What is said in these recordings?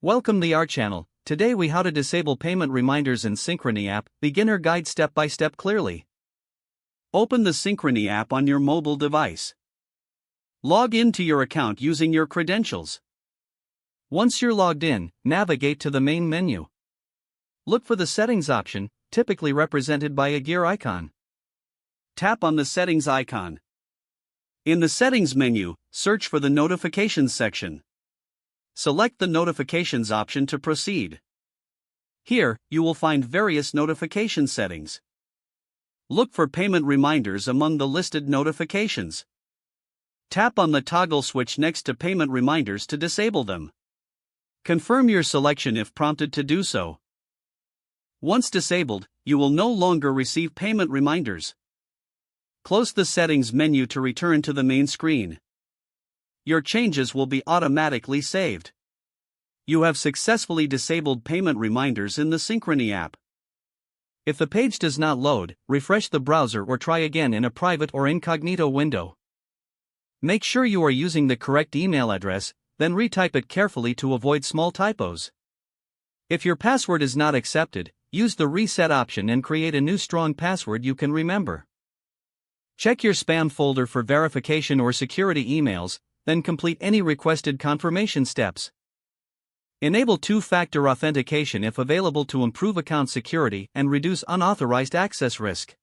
Welcome to our channel. Today we how to disable payment reminders in Synchrony app, beginner guide step by step clearly. Open the Synchrony app on your mobile device. Log into your account using your credentials. Once you're logged in, navigate to the main menu. Look for the settings option, typically represented by a gear icon. Tap on the settings icon. In the settings menu, search for the notifications section. Select the notifications option to proceed. Here, you will find various notification settings. Look for payment reminders among the listed notifications. Tap on the toggle switch next to payment reminders to disable them. Confirm your selection if prompted to do so. Once disabled, you will no longer receive payment reminders. Close the settings menu to return to the main screen. Your changes will be automatically saved. You have successfully disabled payment reminders in the Synchrony app. If the page does not load, refresh the browser or try again in a private or incognito window. Make sure you are using the correct email address, then retype it carefully to avoid small typos. If your password is not accepted, use the reset option and create a new strong password you can remember. Check your spam folder for verification or security emails, then complete any requested confirmation steps. Enable two-factor authentication if available to improve account security and reduce unauthorized access risk.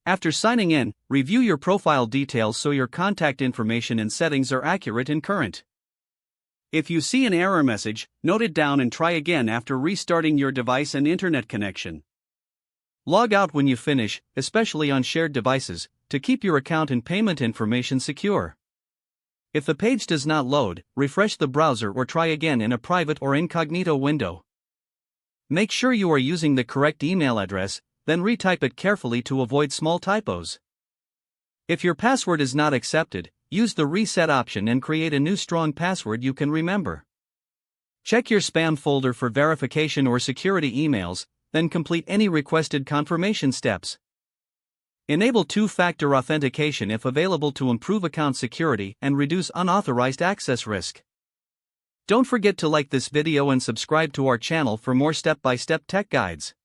After signing in, review your profile details so your contact information and settings are accurate and current. If you see an error message, note it down and try again after restarting your device and internet connection. Log out when you finish, especially on shared devices, to keep your account and payment information secure. If the page does not load, refresh the browser or try again in a private or incognito window. Make sure you are using the correct email address, then retype it carefully to avoid small typos. If your password is not accepted, use the reset option and create a new strong password you can remember. Check your spam folder for verification or security emails, then complete any requested confirmation steps. Enable two-factor authentication if available to improve account security and reduce unauthorized access risk. Don't forget to like this video and subscribe to our channel for more step-by-step tech guides.